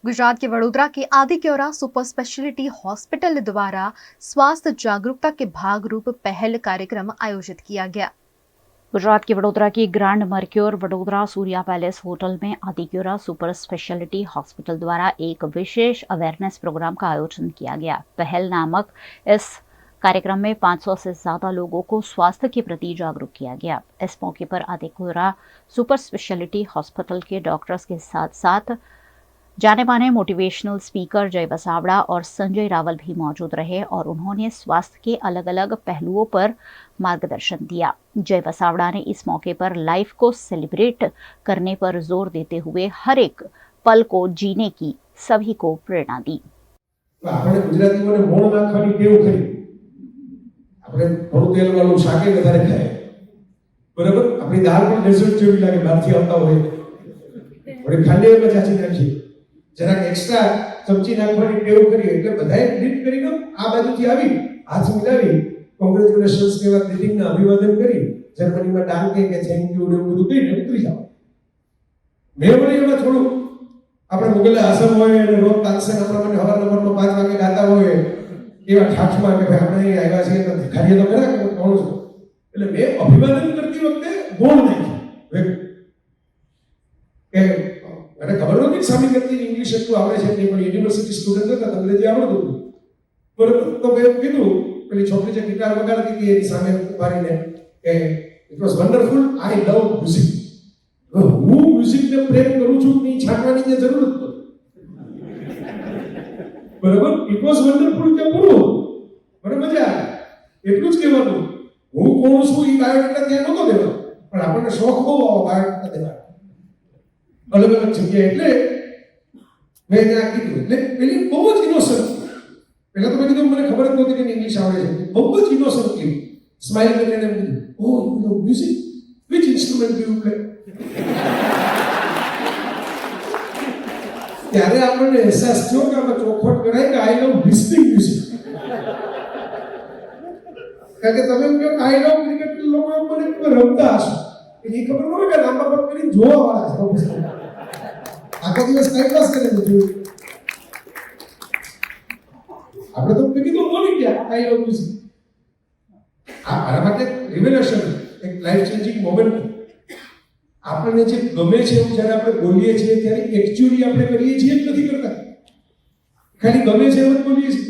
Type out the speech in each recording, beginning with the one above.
गुजरात के वडोदरा के आदिक्योरा super speciality hospital द्वारा स्वास्थ्य जागरूकता के भाग रूप पहल कार्यक्रम आयोजित किया गया। गुजरात के वडोदरा की grand Mercure Vadodara Surya palace hotel में आदिक्योरा सुपर स्पेशलिटी हॉस्पिटल द्वारा एक विशेष अवेयरनेस प्रोग्राम का आयोजन किया गया। पहल नामक इस कार्यक्रम में 500 से ज्यादा लोगों को स्वास्थ्य के प्रति जागरूक किया गया। इस मौके पर आदिक्योरा सुपर स्पेशलिटी हॉस्पिटल के डॉक्टर्स के साथ साथ जाने माने मोटिवेशनल स्पीकर जय वसावड़ा और संजय रावल भी मौजूद रहे और उन्होंने स्वास्थ्य के अलग अलग पहलुओं पर मार्गदर्शन दिया। जय वसावड़ा ने इस मौके पर लाइफ को सेलिब्रेट करने पर जोर देते हुए हर एक पल को जीने की सभी को प्रेरणा दी। આપણે ગુજરાતીઓને મોણ નાખવાની ટેવ ખરી. આપણે થોડું તેલ વાળું શાકે વધારે ખાય. બરાબર? આપણી દાળ પણ ડેઝર્ટ જેવી લાગે બહારથી આવતા હોય. થોડી ખાંડી એમાં ચાચી નાખી. જરાક એક્સ્ટ્રા સબ્જી નાખવાની ટેવ કરી એટલે બધાએ ગ્રીટ કરીને આ બાજુથી આવી હાથ મિલાવી કોંગ્રેચ્યુલેશન્સ કેવા ગ્રીટિંગના અભિવાદન કરી જર્મનીમાં ડાંકે કે થેન્ક યુ ને બધું કહીને ઉતરી જાવ. મેં વળી એમાં થોડું આપણે મુગલે આસમ હોય અને રોજ તાકસન આપણા માટે હવાર નંબરમાં 5 વાગે ગાતા હોય એવા ઠાઠમાં કે ભાઈ આપણે અહીં આવ્યા છીએ તો દેખાડીએ તો ખરા કે કોણ છો. એટલે મેં અભિવાદન કરતી વખતે બોલ નાખી કે મને ખબર નહોતી સામી કરતી ઇંગ્લિશ એટલું આવડે છે નહીં, પણ યુનિવર્સિટી સ્ટુડન્ટ હતા તો અંગ્રેજી આવડતું હતું. બરાબર? તો મેં કીધું પેલી છોકરી જે ગિટાર વગાડતી હતી એની સામે ઉભારીને કે it was wonderful, I love music. હું મ્યુઝિકને પ્રેમ કરું છું ની છાંટવાની જે જરૂર નથી. બરાબર? ઇટ વોઝ વન્ડરફુલ કે પૂરું મને મજા આવે એટલું જ કહેવાનું. હું કોણ છું એ બાયોડેટા ત્યાં નહોતો દેવાનો, પણ આપણને શોખ બહુ આવો બાયોડેટા દેવાનો અલગ અલગ જગ્યાએ. એટલે મેં ત્યાં કીધું એટલે પેલી બહુ જ ઇનોસન્ટ. પહેલા તો મેં કીધું મને ખબર જ નહોતી કે ઇંગ્લિશ આવડે છે. બહુ જ ઇનોસન્ટલી સ્માઇલ કરીને એને કીધું, oh you know music, which instrument do you play? ત્યારે આપણને અહેસાસ થયો કે આમાં ચોખવટ કરાય કે આઈ લવ લિસનિંગ મ્યુઝિક. કારણ કે તમે કહો આઈ લવ ક્રિકેટ, લોકો મને રમતા હશો એ ખબર ન હોય કે લાંબા પગ કરીને જોવા વાળા છે. આખો દિવસ ટાઈમ પાસ કરે છે. આપણે તો કીધું બોલી ગયા આઈ લવ મ્યુઝિક. આ મારા માટે રિવેલેશન, એક લાઈફ ચેન્જિંગ મોમેન્ટ. આપણને જે ગમે છે એવું જ્યારે આપણે બોલીએ છીએ ત્યારે એકચ્યુઅલી આપણે કરીએ છીએ જ નથી કરતા, ખાલી ગમે છે એવું જ બોલીએ છીએ.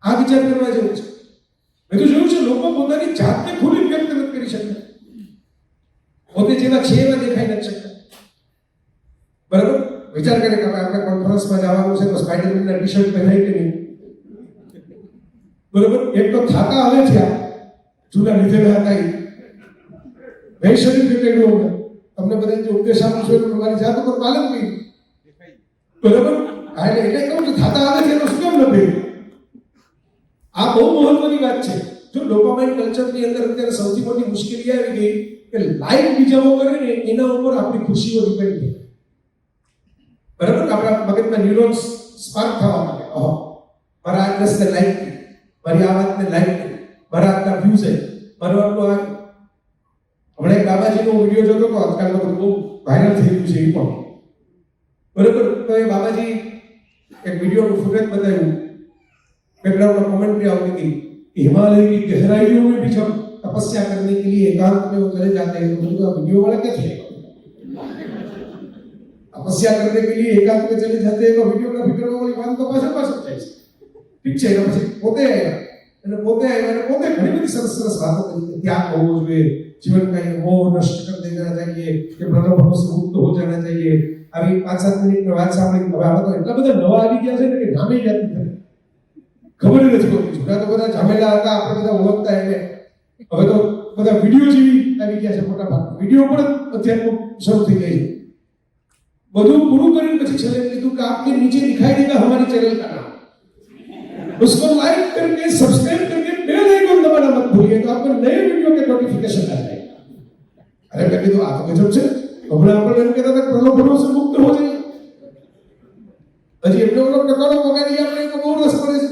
આ વિચાર કરવા જેવું છે. મેં તો જોયું છે લોકો પોતાની જાતને ખુલ્લી વ્યક્ત નથી કરી શકતા, પોતે જેવા છે એવા દેખાઈ નથી શકતા. બરાબર? વિચાર કરે કે આપણે કોન્ફરન્સમાં જવાનું છે તો સ્પાઈડરમેનના ટી-શર્ટ પહેરાય કે નહીં. બરાબર? એક તો થાતા હવે છે જૂના લીધેલા હતા એ વૈશ્વિક કેટલું તમને બધા જે ઉપદેશ આપું છું તમારી જાત ઉપર પાલન કરી. બરાબર? હા, એટલે કહું છું થાતા આવે છે તો શું કેમ નથી? આ બહુ મહત્વની વાત છે. જો ડોપામાઇન કલ્ચરની અંદર અત્યારે સૌથી મોટી મુશ્કેલી આવી ગઈ કે લાઈફ બીજાઓ કરે ને એના ઉપર આપણી ખુશીઓ ડિપેન્ડ છે. બરાબર? આપણા મગજના ન્યુરોન્સ સ્પાર્ક થવા માંગે. મારા આ ડ્રેસને લાઈક કરી, મારી આ વાતને લાઈક કરી, મારા આટલા વ્યૂઝ છે, મારો આટલો આ. હમણાં એક બાબાજીનો વિડીયો જોતો હતો, આજકાલ તો બહુ વાયરલ થઈ ગયું છે એ પણ. બરાબર? તો એ બાબાજી એક વિડીયોનું ફૂટેજ બતાવ્યું, बैकग्राउंड में कमेंट्री आवती थी, हिमालय की गहराइयों में भी जब तपस्या करने के लिए एकांत में वो चले जाते हैं तो उनका वीडियो वाला क्या थे? तपस्या करने के लिए एकांत में चले जाते हैं तो वीडियो का फिक्र वाली बात तो पास જાય છે. ઠીક છે, એના પછી પોતે ઘણી બધી સરસ સરસ વાતો કરી કે ત્યાગ હોવો જોઈએ, जीवन का ये मोह नष्ट कर देना चाहिए, कि प्रलोभनों से मुक्त हो जाना चाहिए. अभी 5-7 મિનિટ ની વાત સાંભળી હવે આપણે તો એટલા બધા નવા આવી ગયા છે ને કે નામે યાદ નથી, ખબર નથી હોતી. જૂના તો બધા જામેલા હતા, આપણે બધા ઓળખતા એટલે. હવે તો બધા વિડીયો જેવી આવી ગયા છે મોટા ભાગ. વિડીયો પણ અધ્યાત્મ શરૂ થઈ ગઈ છે. બધું પૂરું કરીને પછી છેલ્લે કીધું કે આપકે નીચે દિખાઈ દેगा हमारी चैनल का नाम, उसको लाइक करके सब्सक्राइब करके बेल आइकन दबाना मत भूलिए तो आपको नए वीडियो के नोटिफिकेशन आ जाएगा. अरे मैं कभी तो आ तो गजब છે. હમણાં આપણે એમ કહેતા હતા પ્રલોભનો से मुक्त हो जाइए. હજી એમને ઓલો ટકારો વગાડી આપણે તો બહુ રસ પડે છે.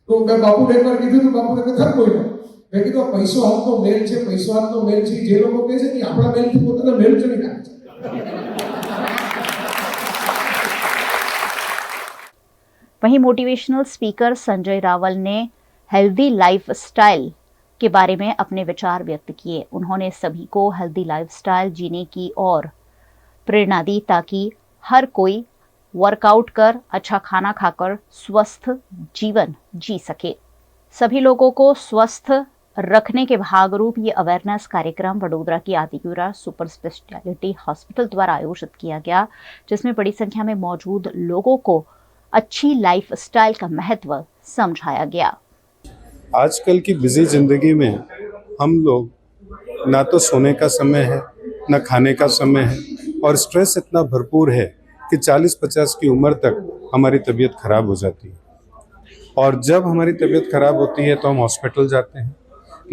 તો મેં બાપુને એકવાર કીધું તો બાપુને કથા કોઈ ના. મેં કીધું આ પૈસો હાથનો મેલ છે, પૈસો હાથનો મેલ છે. જે લોકો કહે છે કે આપણા મેલથી પોતાના મેલ ચડી નાખે છે. वहीं मोटिवेशनल स्पीकर संजय रावल ने हेल्दी लाइफस्टाइल के बारे में अपने विचार व्यक्त किए। उन्होंने सभी को हेल्दी लाइफस्टाइल जीने की ओर प्रेरणा दी ताकि हर कोई वर्कआउट कर, अच्छा खाना खाकर स्वस्थ जीवन जी सके। सभी लोगों को स्वस्थ रखने के भागरूप ये अवेयरनेस कार्यक्रम वडोदरा की आदिक्यूरा सुपर स्पेशलिटी हॉस्पिटल द्वारा आयोजित किया गया, जिसमें बड़ी संख्या में मौजूद लोगों को अच्छी लाइफस्टाइल का महत्व समझाया गया। आजकल की बिजी जिंदगी में हम लोग ना तो सोने का समय है, ना खाने का समय है, और स्ट्रेस इतना भरपूर है कि 40-50 की उम्र तक हमारी तबीयत खराब हो जाती है। और जब हमारी तबीयत खराब होती है तो हम हॉस्पिटल जाते हैं,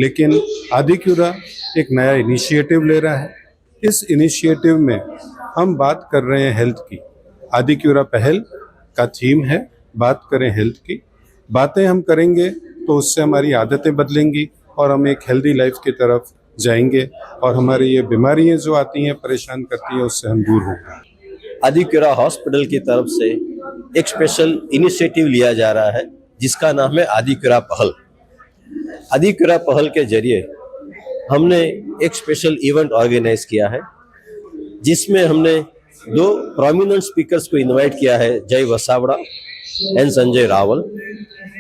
लेकिन आदिक्यूरा एक नया इनिशिएटिव ले रहा है। इस इनिशिएटिव में हम बात कर रहे हैं हेल्थ की। आदिक्यूरा पहल का थीम है बात करें हेल्थ की। बातें हम करेंगे तो उससे हमारी आदतें बदलेंगी और हम एक हेल्दी लाइफ की तरफ जाएंगे और हमारी ये बीमारियां जो आती हैं, परेशान करती हैं, उससे हम दूर होंगे। आदिक्यूरा हॉस्पिटल की तरफ से एक स्पेशल इनिशिएटिव लिया जा रहा है जिसका नाम है आदिक्यूरा पहल। आदिक्यूरा पहल के जरिए हमने एक स्पेशल इवेंट ऑर्गेनाइज किया है जिसमें हमने 2 प्रोमिनेंट स्पीकर्स को इनवाइट किया है, Jay Vasavada and Sanjay Raval,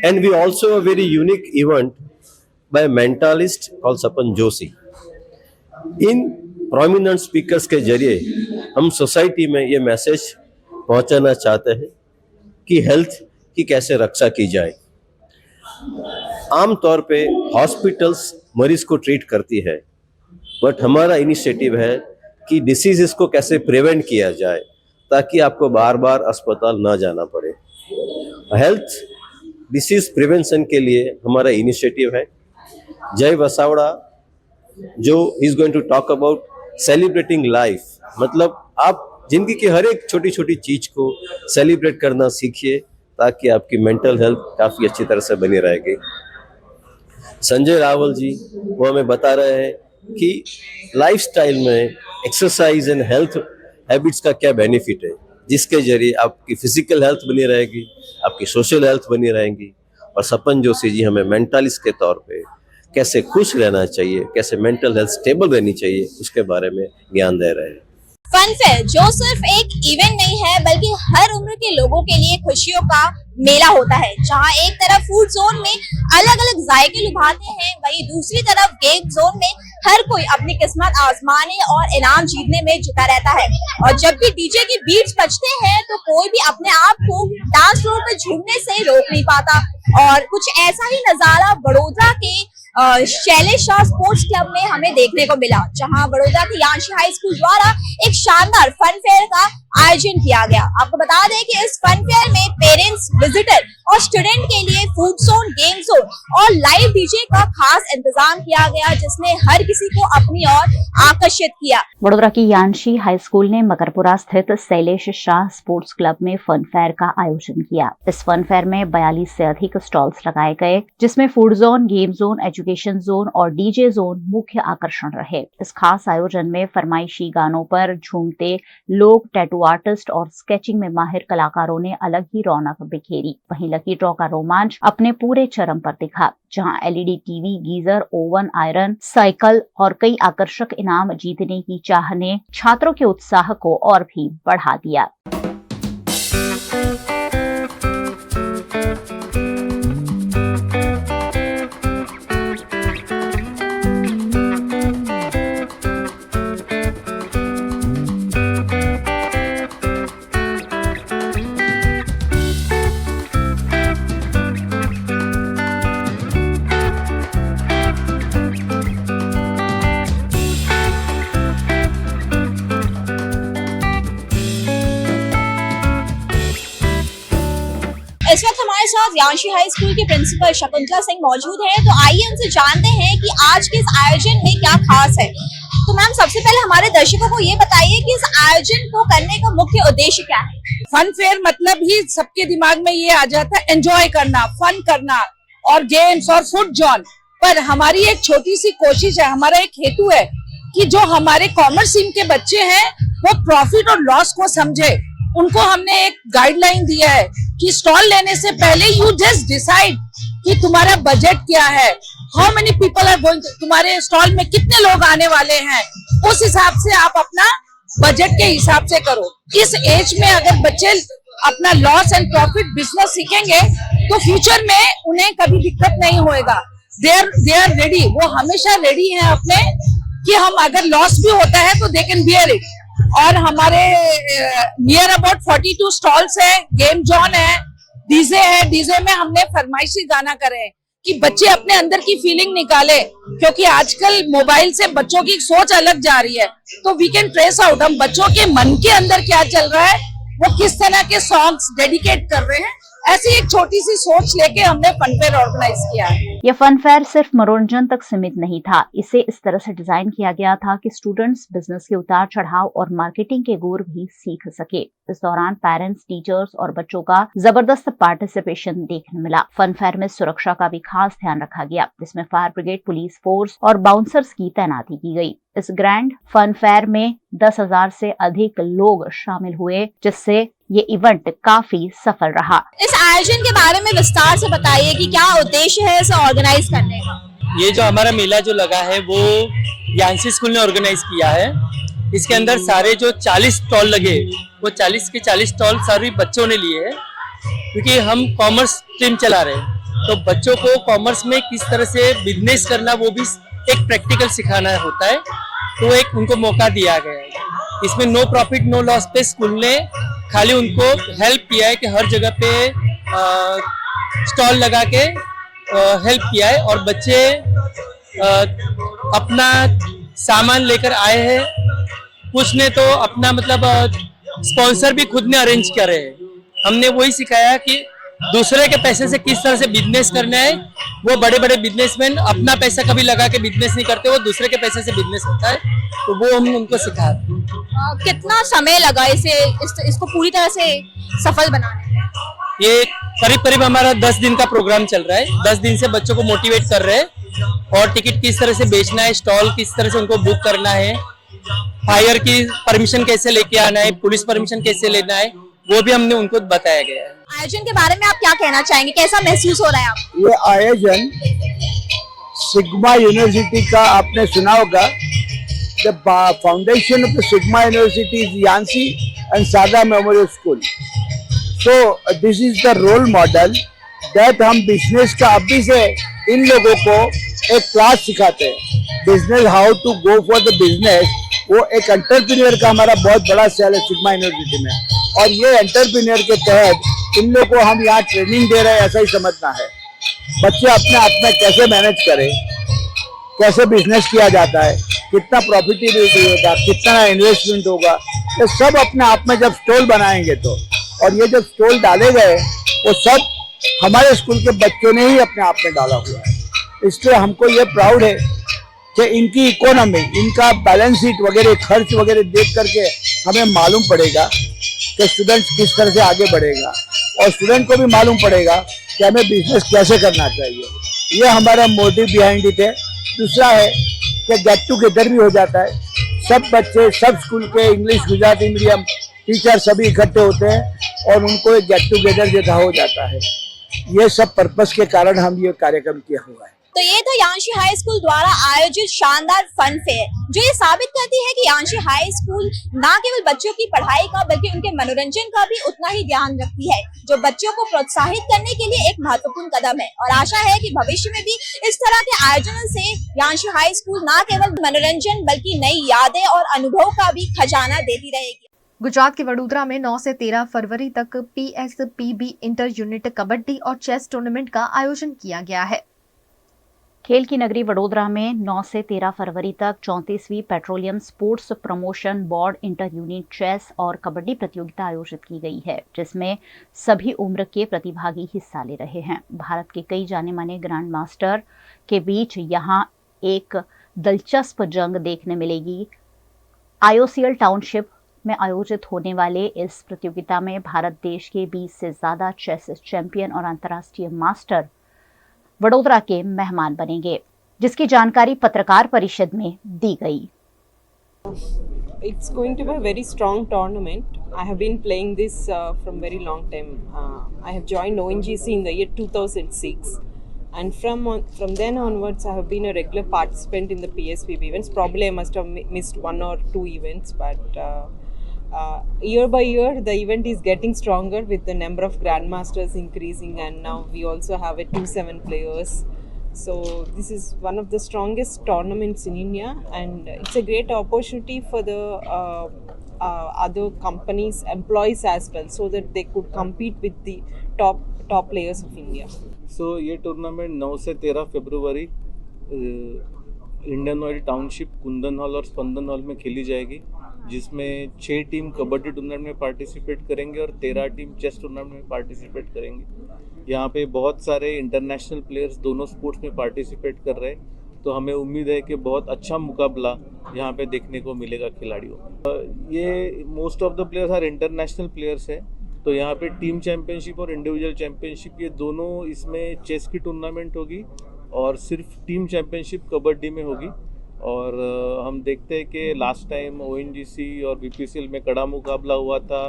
and we also a very unique event by mentalist called Sapan Joshi. इन प्रोमिनेंट स्पीकर्स के जरिए हम सोसाइटी में ये मैसेज पहुंचाना चाहते हैं कि हेल्थ की कैसे रक्षा की जाए। आमतौर पे हॉस्पिटल्स मरीज को ट्रीट करती है, बट हमारा इनिशिएटिव है कि डिसीजेस को कैसे प्रिवेंट किया जाए ताकि आपको बार बार अस्पताल ना जाना पड़े। हेल्थ डिसीज प्रिवेंशन के लिए हमारा इनिशिएटिव है। जय वसावड़ा जो is going to talk about celebrating life, मतलब आप जिंदगी की हर एक छोटी छोटी चीज को सेलिब्रेट करना सीखिए ताकि आपकी मेंटल हेल्थ काफी अच्छी तरह से बनी रहेगी। संजय रावल जी वो हमें बता रहे हैं कि लाइफस्टाइल में एक्सरसाइज एंड हेल्थ हैबिट्स का क्या बेनिफिट है, जिसके जरिए आपकी फिजिकल हेल्थ बनी रहेगी, आपकी सोशल हेल्थ बनी रहेगी। और सपन जोशी जी हमें मेंटलिस्ट के तौर पे कैसे खुश रहना चाहिए, कैसे मेंटल हेल्थ स्टेबल रहनी चाहिए, उसके बारे में ज्ञान दे रहे हैं। फन फेयर जो सिर्फ एक इवेंट नहीं है बल्कि हर उम्र के लोगों के लिए खुशियों का मेला होता है, जहां एक तरफ फूड जोन में अलग अलग जायके लुभाते हैं, वहीं दूसरी तरफ गेम जोन में हर कोई अपनी किस्मत आजमाने और इनाम जीतने में जुटा रहता है। और जब भी डीजे की बीट्स बजते हैं तो कोई भी अपने आप को डांस फ्लोर पर झूमने से रोक नहीं पाता। और कुछ ऐसा ही नजारा बड़ोदरा के शैलेश शाह स्पोर्ट्स क्लब में हमें देखने को मिला, जहां बड़ोदरा की यांशी हाई स्कूल द्वारा एक शानदार फन फेयर का आयोजन किया गया। आपको बता दें कि इस फन फेयर में पेरेंट्स, विजिटर और स्टूडेंट के लिए फूड जोन, गेम जोन और लाइव डीजे का खास इंतजाम किया गया, जिसने हर किसी को अपनी ओर आकर्षित किया। वडोदरा की यांशी हाई स्कूल ने मकरपुरा स्थित शैलेश शाह स्पोर्ट्स क्लब में फन फेयर का आयोजन किया। इस फन फेयर में 42 से अधिक स्टॉल्स लगाए गए, जिसमें food zone, game zone, education zone और डीजे जोन मुख्य आकर्षण रहे। इस खास आयोजन में फरमाइशी गानों पर झूमते लोग, टैटू आर्टिस्ट और स्केचिंग में माहिर कलाकारों ने अलग ही रौनक बिखेरी। वहीं लकी ड्रॉ का रोमांच अपने पूरे चरम पर दिखा, जहां LED TV, geyser, oven, iron, cycle और कई आकर्षक इनाम जीतने की चाह ने छात्रों के उत्साह को और भी बढ़ा दिया। इस वक्त हमारे साथ यांशी हाई स्कूल के प्रिंसिपल शकुंतला सिंह मौजूद हैं, तो आइए उनसे जानते हैं कि आज के इस आयोजन में क्या खास है। तो मैम, सबसे पहले हमारे दर्शकों को ये बताइए कि इस आयोजन को करने का मुख्य उद्देश्य क्या है। फन फेयर मतलब ही सबके दिमाग में ये आ जाता है एंजॉय करना, फन करना और गेम्स और फूड जोन। पर हमारी एक छोटी सी कोशिश है, हमारा एक हेतु है कि जो हमारे कॉमर्स स्ट्रीम के बच्चे हैं वो प्रॉफिट और लॉस को समझे। उनको हमने एक गाइडलाइन दिया है कि स्टॉल लेने से पहले यू जस्ट डिसाइड कि तुम्हारा बजट क्या है, how many people are going, तुम्हारे स्टॉल में कितने लोग आने वाले हैं, उस हिसाब से आप अपना बजट के हिसाब से करो। इस एज में अगर बच्चे अपना लॉस एंड प्रॉफिट बिजनेस सीखेंगे तो फ्यूचर में उन्हें कभी दिक्कत नहीं होएगा। दे आर रेडी, वो हमेशा रेडी हैं अपने कि हम अगर लॉस भी होता है तो दे कैन बियर इट। और हमारे नियर अबाउट 42 स्टॉल्स है, गेम जोन है, डीजे है। डीजे में हमने फरमाइशी गाना करे हैं कि बच्चे अपने अंदर की फीलिंग निकाले, क्योंकि आजकल मोबाइल से बच्चों की सोच अलग जा रही है। तो वी कैन ट्रेस आउट हम बच्चों के मन के अंदर क्या चल रहा है, वो किस तरह के सॉन्ग्स डेडिकेट कर रहे हैं। ऐसी एक छोटी सी सोच लेके हमने फन फेयर ऑर्गेनाइज किया है। यह फन फेयर सिर्फ मनोरंजन तक सीमित नहीं था। इसे इस तरह से डिजाइन किया गया था कि स्टूडेंट्स बिजनेस के उतार चढ़ाव और मार्केटिंग के गुर भी सीख सके। इस दौरान पेरेंट्स, टीचर्स और बच्चों का जबरदस्त पार्टिसिपेशन देखने मिला। फन फेयर में सुरक्षा का भी खास ध्यान रखा गया, जिसमें फायर ब्रिगेड, पुलिस फोर्स और बाउंसर्स की तैनाती की गई। इस ग्रैंड फन फेयर में 10,000 से अधिक लोग शामिल हुए, जिससे ये इवेंट काफी सफल रहा। इस आयोजन के बारे में विस्तार से बताइए कि क्या उद्देश्य है इसे ऑर्गेनाइज करने का। ये जो हमारा मेला जो लगा है वो यांसी स्कूल ने ऑर्गेनाइज किया है। इसके अंदर सारे जो 40 स्टॉल लगे वो 40 के 40 स्टॉल सारे बच्चों ने लिए हैं, क्योंकि हम कॉमर्स स्ट्रीम चला रहे हैं। तो बच्चों को कॉमर्स में किस तरह से बिजनेस करना वो भी एक प्रैक्टिकल सिखाना होता है, तो एक उनको मौका दिया गया है। इसमें नो प्रॉफिट नो लॉस पे स्कूल ने खाली उनको हेल्प किया है कि हर जगह पे स्टॉल लगा के हेल्प किया है, और बच्चे अपना सामान लेकर आए हैं। कुछ ने तो अपना मतलब स्पॉन्सर भी खुद ने अरेंज करे हैं। हमने वही सिखाया कि दूसरे के पैसे से किस तरह से बिजनेस करना है। वो बड़े बड़े बिजनेसमैन अपना पैसा कभी लगा के बिजनेस नहीं करते, वो दूसरे के पैसे से बिजनेस होता है, तो वो हम उनको सिखाते। कितना समय लगा इसको पूरी तरह से सफल बनाने में? ये करीब हमारा 10 दिन का प्रोग्राम चल रहा है। 10 दिन से बच्चों को मोटिवेट कर रहे हैं, और टिकट किस तरह से बेचना है, स्टॉल किस तरह से उनको बुक करना है, फायर की परमिशन कैसे लेके आना है, पुलिस परमिशन कैसे लेना है, वो भी हमने उनको बताया गया है। आयोजन के बारे में आप क्या कहना चाहेंगे, कैसा महसूस हो रहा है आपको? ये आयोजन सिग्मा यूनिवर्सिटी का आपने सुना होगा। The foundation of the Sigma University is यांसी एंड सादा memorial school. So this is the role model that हम बिजनेस का अभी से इन लोगों को एक क्लास सिखाते हैं, business how to go for the business. वो एक एंटरप्रेन्योर का हमारा बहुत बड़ा सेल है सिग्मा यूनिवर्सिटी में, और ये एंटरप्रेन्योर के तहत इन लोगों को हम यहाँ ट्रेनिंग दे रहे हैं, ऐसा ही समझना है। बच्चे अपने आप में कैसे मैनेज करें, कैसे बिजनेस किया जाता है, कितना प्रॉफिटेबिलिटी होगा, कितना इन्वेस्टमेंट होगा, ये सब अपने आप में जब स्टॉल बनाएंगे तो। और ये जब स्टॉल डाले गए वो सब हमारे स्कूल के बच्चों ने ही अपने आप में डाला हुआ है। इसलिए हमको ये प्राउड है कि इनकी इकोनॉमी, इनका बैलेंस शीट वगैरह, खर्च वगैरह देख करके हमें मालूम पड़ेगा कि स्टूडेंट किस तरह से आगे बढ़ेगा, और स्टूडेंट को भी मालूम पड़ेगा कि हमें बिजनेस कैसे करना चाहिए। ये हमारा मोटिव बिहाइंड इट है। दूसरा है कि गेट टुगेदर भी हो जाता है, सब बच्चे, सब स्कूल के इंग्लिश, गुजराती मीडियम टीचर सभी इकट्ठे होते हैं और उनको एक गेट टुगेदर जैसा हो जाता है। ये सब पर्पस के कारण हम ये कार्यक्रम किया हुआ है। तो ये था यांशी हाई स्कूल द्वारा आयोजित शानदार फन फेयर, जो ये साबित करती है कि यांशी हाई स्कूल न केवल बच्चों की पढ़ाई का बल्कि उनके मनोरंजन का भी उतना ही ध्यान रखती है, जो बच्चों को प्रोत्साहित करने के लिए एक महत्वपूर्ण कदम है। और आशा है कि भविष्य में भी इस तरह के आयोजनों से यांशी हाई स्कूल न केवल मनोरंजन बल्कि नई यादें और अनुभव का भी खजाना देती रहेगी। गुजरात के वडोदरा में 9 से 13 फरवरी तक PSPB इंटर यूनिट कबड्डी और चेस टूर्नामेंट का आयोजन किया गया है। खेल की नगरी वडोदरा में 9 से 13 फरवरी तक 34वीं Petroleum Sports Promotion Board inter unit chess और कबड्डी प्रतियोगिता आयोजित की गई है, जिसमें सभी उम्र के प्रतिभागी हिस्सा ले रहे हैं। भारत के कई जाने माने ग्रैंड मास्टर के बीच यहां एक दिलचस्प जंग देखने मिलेगी। IOCL टाउनशिप में आयोजित होने वाले इस प्रतियोगिता में भारत देश के 20 से ज्यादा चेस चैंपियन और अंतर्राष्ट्रीय मास्टर वडोदरा के मेहमान बनेंगे, जिसकी जानकारी पत्रकार परिषद में दी गई। It's going to be a very strong tournament. I have been playing this from very long time. I have joined ONGC in the year 2006, and from then onwards, I have been a regular participant in the PSPB events. Probably I must have missed 1 or 2 events, but year by year, the event is getting stronger with the number of grandmasters increasing, and now we also have a 2-7 players. So this is one of the strongest tournaments in India, and it's a great opportunity for the other companies' employees as well, so that they could compete with the top players of India. So ये tournament 9 से 13 फरवरी Indian Oil township Kundan Hall और Spandan Hall में खेली जाएगी, जिसमें 6 team kabaddi tournament में participate करेंगे और 13 टीम चेस टूर्नामेंट में पार्टिसिपेट करेंगे। यहाँ पे बहुत सारे इंटरनेशनल प्लेयर्स दोनों स्पोर्ट्स में पार्टिसिपेट कर रहे हैं, तो हमें उम्मीद है कि बहुत अच्छा मुकाबला यहाँ पे देखने को मिलेगा खिलाड़ियों को। ये most of the players are international players हैं, तो यहाँ पे टीम चैंपियनशिप और इंडिविजुअल चैंपियनशिप ये दोनों, इसमें चेस की टूर्नामेंट होगी और सिर्फ टीम चैंपियनशिप कबड्डी में होगी। और हम देखते हैं कि लास्ट टाइम ONGC और BPCL में कड़ा मुकाबला हुआ था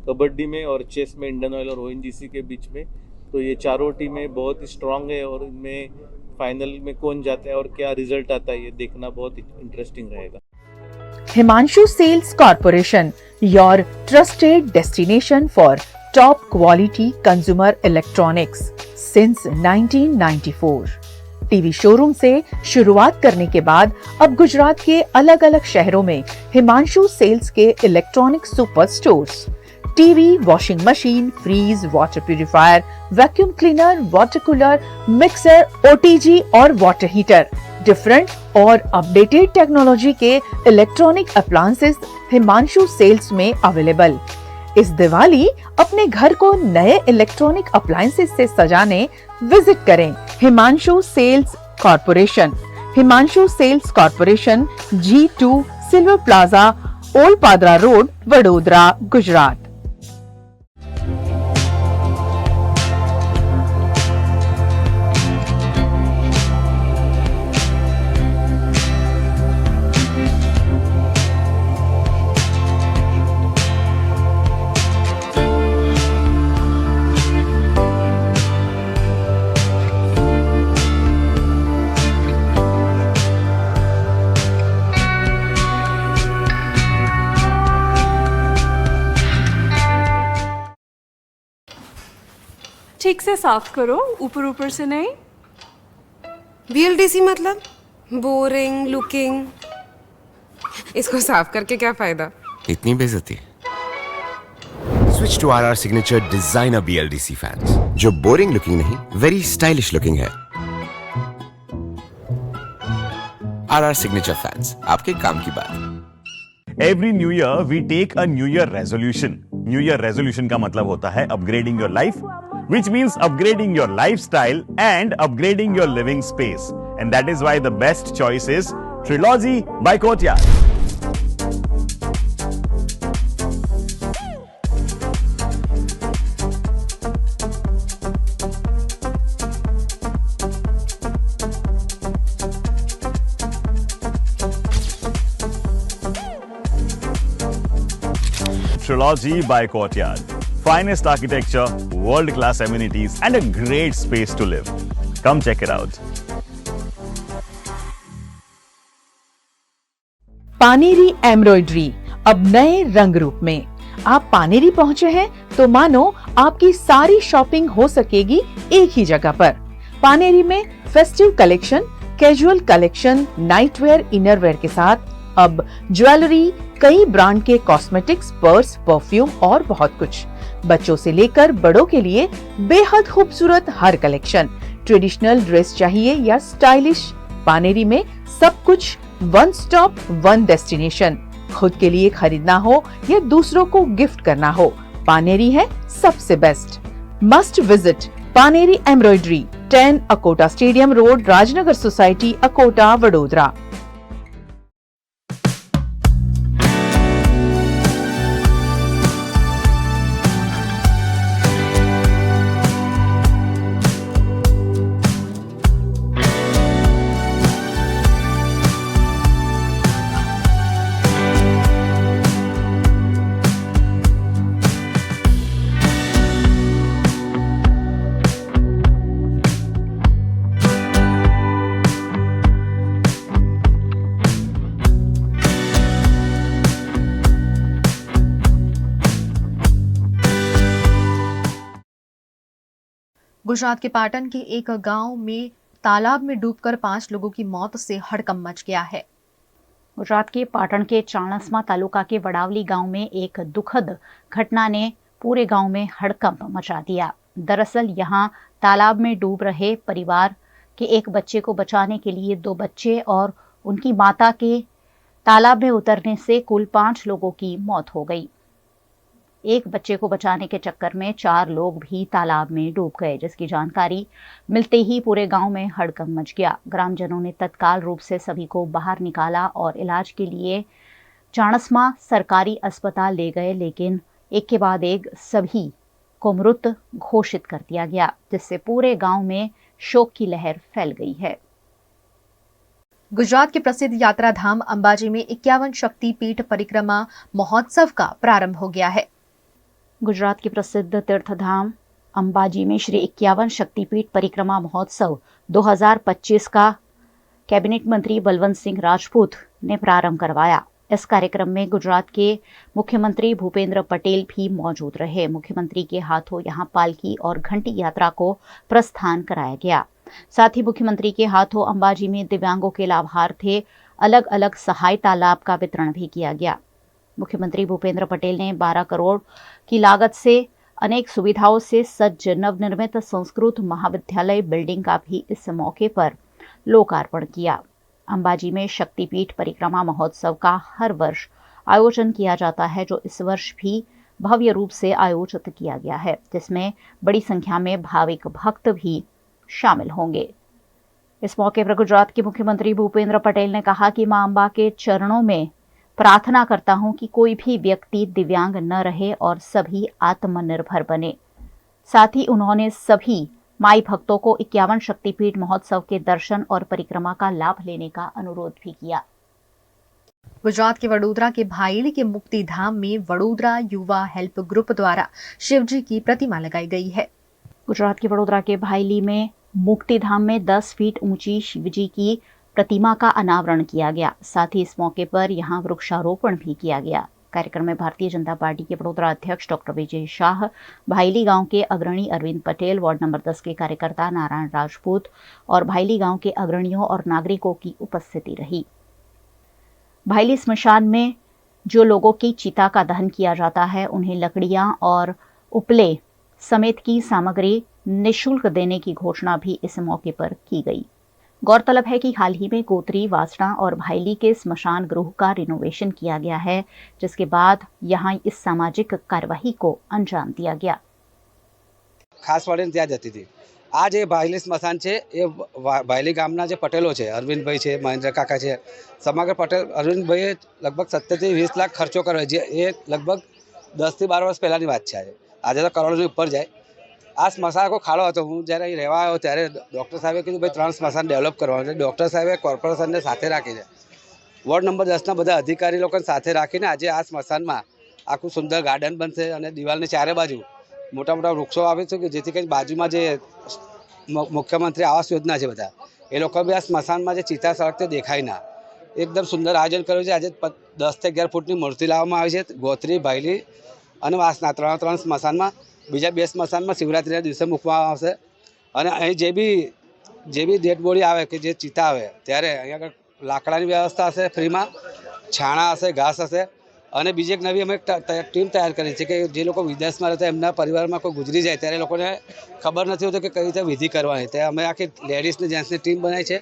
कबड्डी में और चेस में इंडियन ऑयल और ONGC के बीच में, तो ये चारों टीमें बहुत ही स्ट्रांग है और इनमें फाइनल में कौन जाता है और क्या रिजल्ट आता है ये देखना बहुत इंटरेस्टिंग रहेगा। Himanshu Sales Corporation, your trusted destination for top quality consumer electronics since 1994. TV showroom से शुरुआत करने के बाद अब गुजरात के अलग अलग शहरों में हिमांशु सेल्स के electronic super stores, TV, washing machine, fridge, water purifier, vacuum cleaner, water cooler, mixer, OTG और वाटर हीटर, डिफरेंट और अपडेटेड टेक्नोलॉजी के इलेक्ट्रॉनिक अप्लायंसेस हिमांशु सेल्स में अवेलेबल। इस दिवाली अपने घर को नए इलेक्ट्रॉनिक अप्लायंसेस से सजाने विजिट करें Himanshu sales corporation. Himanshu sales corporation, G2 silver plaza, old Padra road, Vadodara, Gujarat. ठीक से साफ करो, ऊपर ऊपर से नहीं। BLDC मतलब बोरिंग लुकिंग, इसको साफ करके क्या फायदा? इतनी बेइज्जती। Switch to RR signature designer BLDC fans, जो बोरिंग लुकिंग नहीं, वेरी स्टाइलिश लुकिंग है। RR सिग्नेचर फैंस, आपके काम की बात। Every new year we take a new year resolution. New year resolution का मतलब होता है upgrading your life, which means upgrading your lifestyle and upgrading your living space. And that is why the best choice is Trilogy by Courtyard. Trilogy by Courtyard. Finest architecture, world-class amenities, and a great space to live. Come check it out. Paneri embroidery अब नए रंग रूप में। आप पानेरी पहुंचे हैं तो मानो आपकी सारी शॉपिंग हो सकेगी एक ही जगह पर। पानेरी में festive collection, casual collection, nightwear, innerwear के साथ अब ज्वेलरी, कई ब्रांड के कॉस्मेटिक्स, पर्स, परफ्यूम और बहुत कुछ। बच्चों से लेकर बड़ों के लिए बेहद खूबसूरत हर कलेक्शन। ट्रेडिशनल ड्रेस चाहिए या स्टाइलिश, पानेरी में सब कुछ वन स्टॉप वन डेस्टिनेशन। खुद के लिए खरीदना हो या दूसरों को गिफ्ट करना हो, पानेरी है सबसे best. Must visit Paneri embroidery, 10 Akota stadium road, Rajnagar society, Akota, Vadodara. Gujarat के पाटन के एक गांव में तालाब में डूबकर 5 लोगों की मौत से हड़कंप मच गया है। गुजरात के पाटण के चाणस्मा तालुका के वडावली गांव में एक दुखद घटना ने पूरे गांव में हड़कंप मचा दिया। दरअसल यहां तालाब में डूब रहे परिवार के एक बच्चे को बचाने के लिए 2 बच्चे और उनकी माता के तालाब में उतरने से कुल 5 लोगों की मौत हो गई। एक बच्चे को बचाने के चक्कर में 4 लोग भी तालाब में डूब गए, जिसकी जानकारी मिलते ही पूरे गांव में हड़कंप मच गया। ग्रामजनों ने तत्काल रूप से सभी को बाहर निकाला और इलाज के लिए चाणस्मा सरकारी अस्पताल ले गए, लेकिन एक के बाद एक सभी को मृत घोषित कर दिया गया, जिससे पूरे गांव में शोक की लहर फैल गई है। गुजरात के प्रसिद्ध यात्रा धाम अंबाजी में 51 शक्तिपीठ परिक्रमा महोत्सव का प्रारंभ हो गया है। गुजरात के प्रसिद्ध तीर्थधाम अंबाजी में श्री 51 शक्तिपीठ परिक्रमा महोत्सव 2025 का कैबिनेट मंत्री बलवंत सिंह राजपूत ने प्रारंभ करवाया। इस कार्यक्रम में गुजरात के मुख्यमंत्री भूपेंद्र पटेल भी मौजूद रहे। मुख्यमंत्री के हाथों यहां पालकी और घंटी यात्रा को प्रस्थान कराया गया। साथ ही मुख्यमंत्री के हाथों अंबाजी में दिव्यांगों के लाभार्थे अलग अलग सहायता लाभ का वितरण भी किया गया। मुख्यमंत्री भूपेंद्र पटेल ने 12 करोड़ की लागत से अनेक सुविधाओं से सज्ज नवनिर्मित संस्कृत महाविद्यालय बिल्डिंग का भी इस मौके पर लोकार्पण किया। अंबाजी में शक्तिपीठ परिक्रमा महोत्सव का हर वर्ष आयोजन किया जाता है, जो इस वर्ष भी भव्य रूप से आयोजित किया गया है, जिसमें बड़ी संख्या में भाविक भक्त भी शामिल होंगे। इस मौके पर गुजरात के मुख्यमंत्री भूपेंद्र पटेल ने कहा कि मां अंबा के चरणों में प्रार्थना करता हूं कि कोई भी व्यक्ति दिव्यांग न रहे और सभी आत्मनिर्भर बने। साथ ही उन्होंने सभी माई भक्तों को 51 शक्तिपीठ महोत्सव के दर्शन और परिक्रमा का लाभ लेने का अनुरोध भी किया। गुजरात के वडोदरा के भाईली के मुक्ति धाम में वडोदरा युवा हेल्प ग्रुप द्वारा शिवजी की प्रतिमा लगाई गई है। गुजरात के वडोदरा के भाईली में मुक्ति धाम में 10 फीट ऊंची शिवजी की प्रतिमा का अनावरण किया गया। साथ ही इस मौके पर यहां वृक्षारोपण भी किया गया। कार्यक्रम में भारतीय जनता पार्टी के वडोदरा अध्यक्ष डॉक्टर विजय शाह, भाईली गांव के अग्रणी अरविंद पटेल, वार्ड नंबर 10 के कार्यकर्ता नारायण राजपूत और भाईली गांव के अग्रणियों और नागरिकों की उपस्थिति रही। भाईली स्मशान में जो लोगों की चिता का दहन किया जाता है, उन्हें लकड़ियां और उपले समेत की सामग्री निःशुल्क देने की घोषणा भी इस मौके पर की गई। गौरतलब है कि हाल ही में गोत्री, वासना और भाईली के स्मशान गृह का रिनोवेशन किया गया है, जिसके बाद यहां इस सामाजिक कार्यवाही को अंजाम दिया गया। खास वाले ત્યાં જતી હતી। આ જે ભાઈલી સ્મશાન છે એ ભાઈલી ગામના જે પટેલો છે, અરવિંદભાઈ છે, મહેન્દ્ર કાકા છે, સમગ્ર પટેલ અરવિંદભાઈએ લગભગ 17 થી 20 લાખ ખર્ચો કર્યો છે। એ લગભગ 10 થી 12 વર્ષ પહેલાની વાત છે। આજે તો કરોડોની ઉપર જાય। આ સ્મશાન કોઈ ખાડો હતો। હું જ્યારે અહીં રહેવા આવ્યો ત્યારે ડૉક્ટર સાહેબે કીધું ભાઈ 3 સ્મશાન ડેવલપ કરવાનું છે। ડૉક્ટર સાહેબે કોર્પોરેશનને સાથે રાખી છે। વોર્ડ નંબર 10ના બધા અધિકારી લોકોને સાથે રાખીને આજે આ સ્મશાનમાં આખું સુંદર ગાર્ડન બનશે અને દિવાલની ચારે બાજુ મોટા મોટા વૃક્ષો આવે છે કે જેથી કરીને બાજુમાં જે મુખ્યમંત્રી આવાસ યોજના છે બધા એ લોકો બી આ સ્મશાનમાં જે ચિતા સળગતે દેખાય ના, એકદમ સુંદર આયોજન કર્યું છે। આજે 10 થી 11 ફૂટની મૂર્તિ લાવવામાં આવી છે। ગોત્રી, ભાઈલી અને વાસના 3 સ્મશાનમાં, બીજા 2 સ્મશાનમાં શિવરાત્રિના દિવસે મૂકવામાં આવશે। અને અહીં જે બી ડેડ બોડી આવે કે જે ચિતા આવે ત્યારે અહીંયા આગળ લાકડાની વ્યવસ્થા હશે, ફ્રીમાં છાણા હશે, ઘાસ હશે। અને બીજી એક નવી અમે ટીમ તૈયાર કરી છે કે જે લોકો વિદેશમાં રહેતા એમના પરિવારમાં કોઈ ગુજરી જાય ત્યારે લોકોને ખબર નથી હોતી કે કઈ રીતે વિધિ કરવાની, તે અમે આખી લેડીઝને જેન્ટ્સની ટીમ બનાવી છે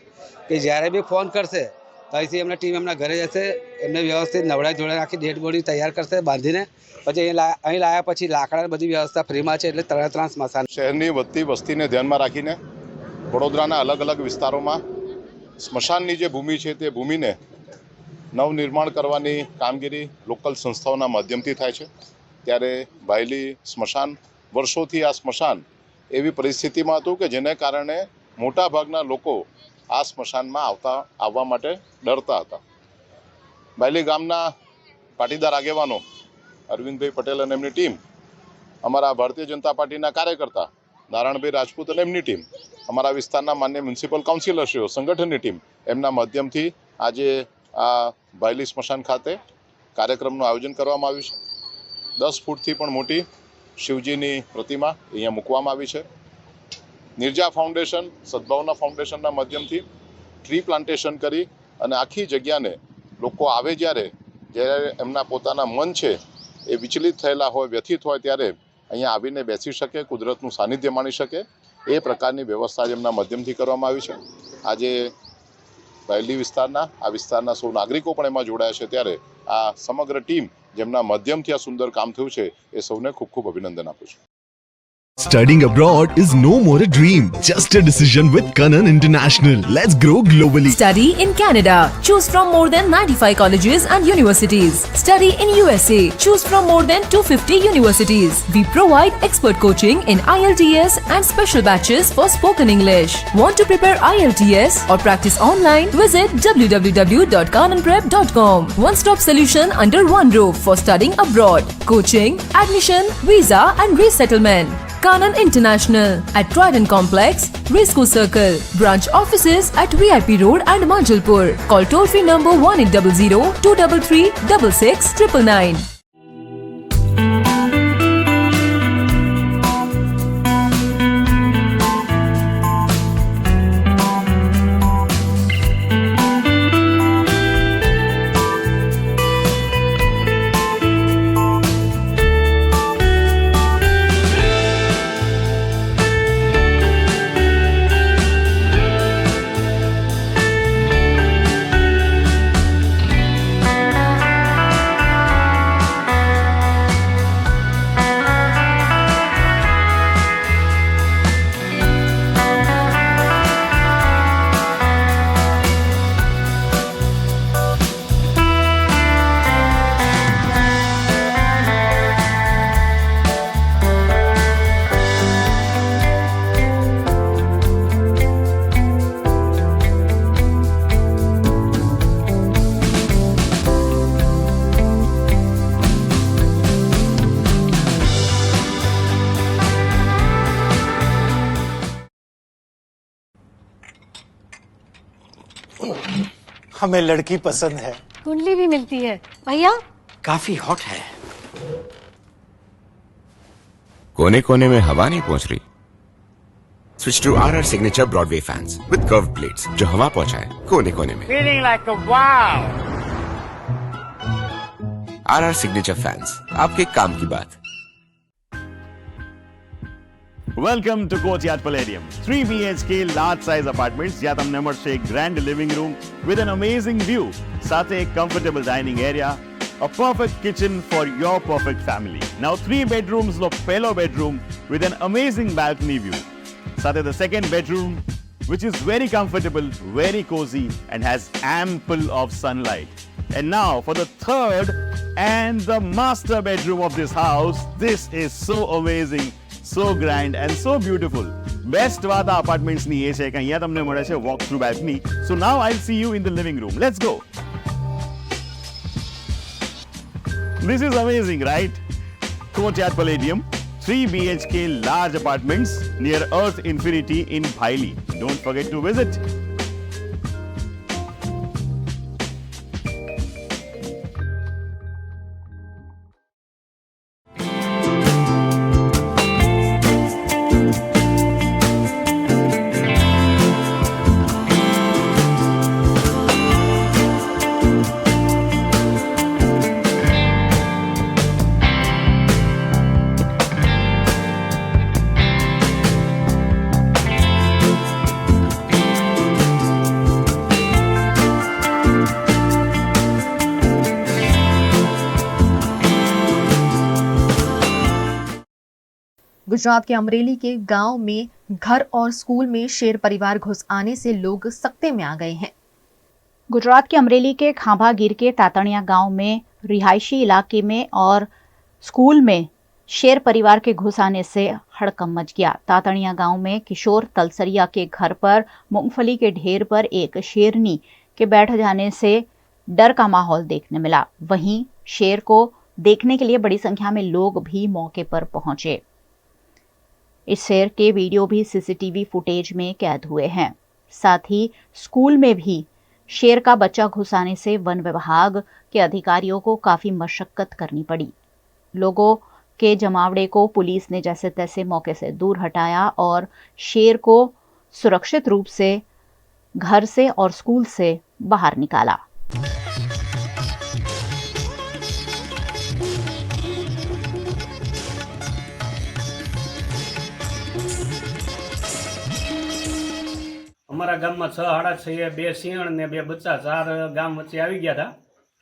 કે જ્યારે બી ફોન કરશે ત્યાંથી એમના ટીમ એમના ઘરે જશે, એમને વ્યવસ્થિત નવડાઈ ધોળાઈ આખી ડેડ બોડી તૈયાર કરશે બાંધીને, પછી અહીં લાવ્યા પછી લાકડાની બધી વ્યવસ્થા ફ્રીમાં છે। એટલે 3 સ્મશાન। શહેરની વધતી વસ્તીને ધ્યાનમાં રાખીને વડોદરાના અલગ અલગ વિસ્તારોમાં સ્મશાનની જે ભૂમિ છે તે ભૂમિને નવનિર્માણ કરવાની કામગીરી લોકલ સંસ્થાઓના માધ્યમથી થાય છે। ત્યારે ભાઈલી સ્મશાન વર્ષોથી આ સ્મશાન એવી પરિસ્થિતિમાં હતું કે જેને કારણે મોટાભાગના લોકો આ સ્મશાનમાં આવવા માટે ડરતા હતા। ભાઈલી ગામના પાટીદાર આગેવાનો અરવિંદભાઈ પટેલ અને એમની ટીમ, અમારા ભારતીય જનતા પાર્ટીના કાર્યકર્તા નારાયણભાઈ રાજપૂત અને એમની ટીમ, અમારા વિસ્તારના માન્ય મ્યુનિસિપલ કાઉન્સિલરશ્રીઓ, સંગઠનની ટીમ, એમના માધ્યમથી આજે આ ભાઈલી સ્મશાન ખાતે કાર્યક્રમનું આયોજન કરવામાં આવ્યું છે। 10 ફૂટથી પણ મોટી શિવજીની પ્રતિમા અહીંયા મૂકવામાં આવી છે। નિર્જા ફાઉન્ડેશન, સદભાવના ફાઉન્ડેશનના માધ્યમથી ટ્રી પ્લાન્ટેશન કરી અને આખી જગ્યાને લોકો આવે જ્યારે એમના પોતાના મન છે એ વિચલિત થયેલા હોય, વ્યથિત હોય, ત્યારે અહીંયા આવીને બેસી શકે, કુદરતનું સાનિધ્ય માણી શકે, એ પ્રકારની વ્યવસ્થા એમના માધ્યમથી કરવામાં આવી છે. આજે બાયલી વિસ્તારના સૌ નાગરિકો પણ એમાં જોડાયા છે, ત્યારે આ સમગ્ર ટીમ જેમના માધ્યમથી આ સુંદર કામ થયું છે એ સૌને ખૂબ ખૂબ અભિનંદન આપું છું. Studying abroad is no more a dream, just a decision with Kanan International. Let's grow globally. Study in Canada. Choose from more than 95 colleges and universities. Study in USA. Choose from more than 250 universities. We provide expert coaching in IELTS and special batches for spoken English. Want to prepare IELTS or practice online? Visit www.kananprep.com. One-stop solution under one roof for studying abroad. Coaching, admission, visa and resettlement. Kanan International at Trident Complex, Risco Circle. Branch offices at VIP Road and Manjalpur. Call toll-free number 1800-233-6699. हमें लड़की पसंद है। कुंडली भी मिलती है भैया, काफी हॉट है। कोने कोने में हवा नहीं पहुंच रही? Switch to RR signature Broadway fans with curved plates जो हवा पहुंचाए कोने कोने में। Feeling like a wow. RR signature fans, आपके काम की बात। Welcome to Courtyard Palladium. 3 BHK large size apartments જ્યાં તમને મળશે એક grand living room with an amazing view, સાથે એક comfortable dining area, a perfect kitchen for your perfect family. Now 3 bedrooms નો પહેલો bedroom with an amazing balcony view. સાથે the second bedroom which is very comfortable, very cozy and has ample of sunlight. And now for the third and the master bedroom of this house. This is so amazing, so grand and so beautiful. Best વાત આ apartments ની એ છે કે અહીંયા તમને મળે છે walk through balcony. So now I'll see you in the living room. Let's go. This is amazing, right? Courtyard Palladium, 3 BHK large apartments near Earth Infinity in Bhaili. Don't forget to visit. Gujarat के अमरेली के गांव में घर और school में शेर परिवार घुस आने से लोग सकते में आ गए हैं। गुजरात के अमरेली के खांभा गिर के तातणिया गांव में रिहायशी इलाके में और स्कूल में शेर परिवार के घुस आने से हड़कंप मच गया। तातणिया गांव में किशोर तलसरिया के घर पर मूंगफली के ढेर पर एक शेरनी के बैठ जाने से डर का माहौल देखने मिला। वहीं शेर को देखने के लिए बड़ी संख्या में लोग भी मौके पर पहुंचे। इस शेर के वीडियो भी सीसीटीवी फुटेज में कैद हुए हैं। साथ ही स्कूल में भी शेर का बच्चा घुस आने से वन विभाग के अधिकारियों को काफी मशक्कत करनी पड़ी। लोगों के जमावड़े को पुलिस ने जैसे तैसे मौके से दूर हटाया और शेर को सुरक्षित रूप से घर से और स्कूल से बाहर निकाला। અમારા ગામમાં 6:30 બે સિંહણ ને બે બચ્ચા 4 ગામ વચ્ચે આવી ગયા હતા।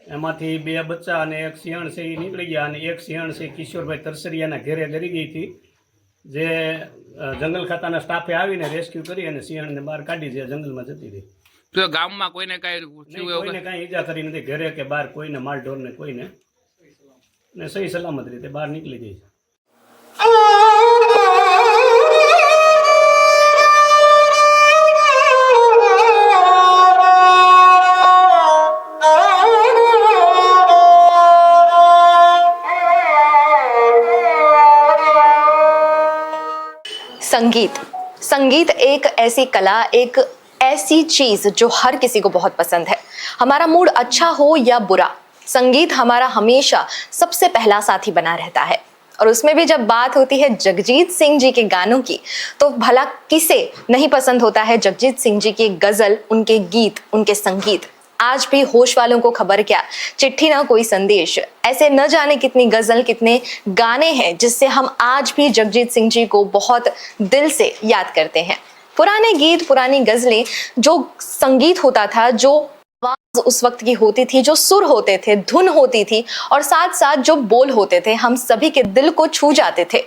એમાંથી બે બચ્ચા અને એક સિંહણ છે એ નીકળી ગયા અને એક સિંહણ છે કિશોરભાઈ તરસરિયાના ઘેરે ગરી ગઈ હતી, જે જંગલ ખાતાના સ્ટાફે આવીને રેસ્ક્યુ કરી અને સિંહણને બહાર કાઢી જે જંગલમાં જતી રહી। તો ગામમાં કોઈને કાંઈ ઈજા કરી નથી, ઘરે કે બહાર કોઈને માલઢોરને કોઈને, ને સહી સલામત રીતે બહાર નીકળી ગઈ છે। संगीत एक ऐसी कला, एक ऐसी चीज जो हर किसी को बहुत पसंद है। हमारा मूड अच्छा हो या बुरा, संगीत हमारा हमेशा सबसे पहला साथी बना रहता है। और उसमें भी जब बात होती है जगजीत सिंह जी के गानों की, तो भला किसे नहीं पसंद होता है जगजीत सिंह जी की गजल, उनके गीत, उनके संगीत। आज भी होश वालों को खबर क्या, चिट्ठी ना कोई संदेश, ऐसे न जाने कितनी गजल, कितने गाने हैं जिससे हम आज भी जगजीत सिंह जी को बहुत दिल से याद करते हैं। पुराने गीत, पुरानी गजलें, जो संगीत होता था, जो आवाज उस वक्त की होती थी, जो सुर होते थे, धुन होती थी और साथ साथ जो बोल होते थे, हम सभी के दिल को छू जाते थे।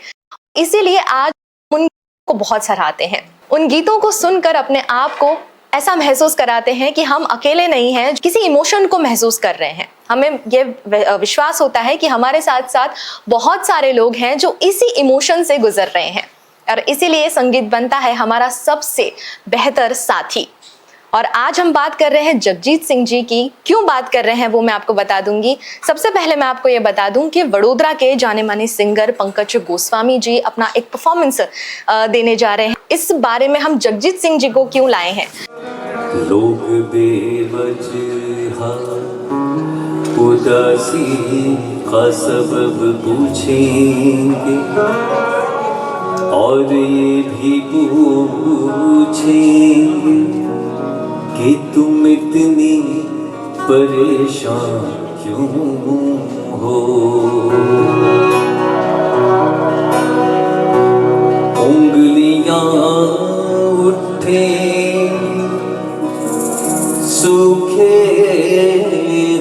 इसीलिए आज उन गीतों को बहुत सराहते हैं। उन गीतों को सुनकर अपने आप को ऐसा महसूस कराते हैं कि हम अकेले नहीं हैं, किसी इमोशन को महसूस कर रहे हैं। हमें ये विश्वास होता है कि हमारे साथ साथ बहुत सारे लोग हैं जो इसी इमोशन से गुजर रहे हैं, और इसीलिए संगीत बनता है हमारा सबसे बेहतर साथी। और आज हम बात कर रहे हैं जगजीत सिंह जी की। क्यों बात कर रहे हैं वो मैं आपको बता दूंगी। सबसे पहले मैं आपको ये बता दूं कि वडोदरा के जाने माने सिंगर पंकज गोस्वामी जी अपना एक परफॉर्मेंस देने जा रहे हैं। इस बारे में हम जगजीत सिंह जी को क्यों लाए हैं। लोग बेवजह उदासी का सबब पूछेंगे और ये भी पूछेंगे कि तुम इतनी परेशान क्यों हो। उंगलियां उठे सूखे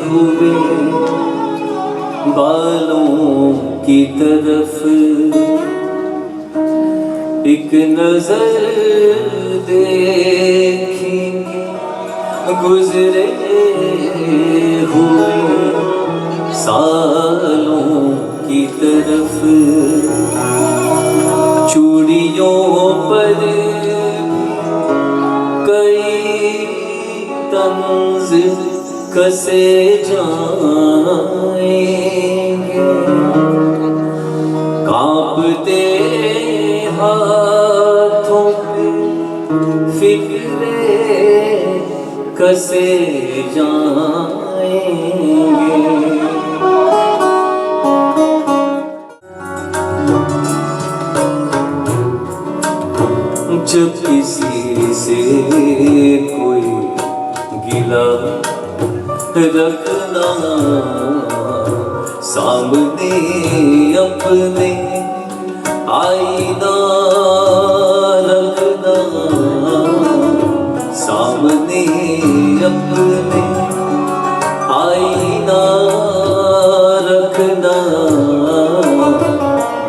हुए बालों की तरफ एक नजर देखेंगे, गुजरे हुए सालों की तरफ। चूड़ियों पर कई तंज कसे जाएंगे, कांपते हाथों पे फिक्रे कसे जाएंगे। जब किसी से कोई गिला रखना सामने अपने आईना रखना, सामने अपने आईना रखना।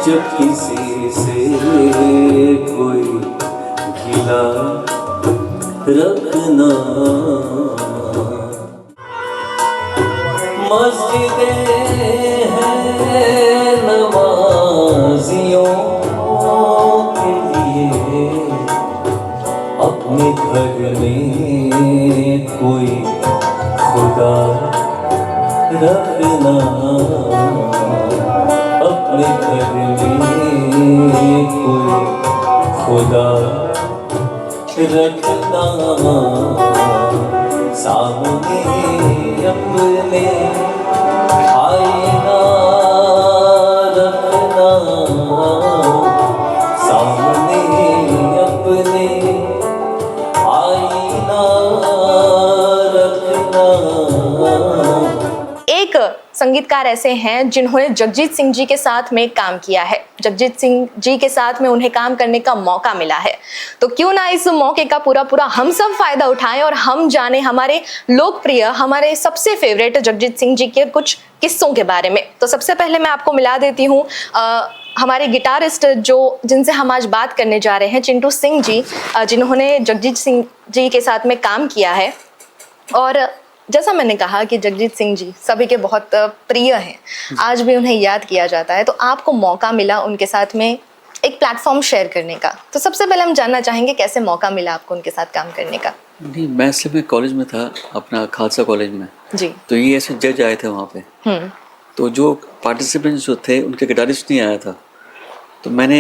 जब किसी से कोई गिला रखना। मस्जिदें हैं नमाजियों के लिए, अपने घर में कोई खुदा रखना, अपने घर में कोई खुदा रखना। सामने अपने आईना रखना। संगीतकार ऐसे हैं जिन्होंने जगजीत सिंह जी के साथ में काम किया है। जगजीत सिंह जी के साथ में उन्हें काम करने का मौका मिला है, तो क्यों ना इस मौके का पूरा हम सब फायदा उठाएं और हम जाने हमारे लोकप्रिय, हमारे सबसे फेवरेट जगजीत सिंह जी के कुछ किस्सों के बारे में। तो सबसे पहले मैं आपको मिला देती हूँ हमारे गिटारिस्ट जिनसे हम आज बात करने जा रहे हैं, चिंटू सिंह जी, जिन्होंने जगजीत सिंह जी के साथ में काम किया है। और जैसा मैंने कहा कि जगजीत सिंह जी सभी के बहुत प्रिय हैं, आज भी उन्हें याद किया जाता है। तो आपको मौका मिला उनके साथ में एक प्लेटफॉर्म शेयर करने का, तो सबसे पहले हम जानना चाहेंगे कैसे मौका मिला आपको उनके साथ काम करने का। नहीं, मैं सिर्फ मैं कॉलेज में था, अपना खालसा कॉलेज में जी। तो ये ऐसे जज आए थे वहाँ पे, तो जो पार्टिसिपेंट्स जो थे उनके गिटारिस्ट नहीं आया था, तो मैंने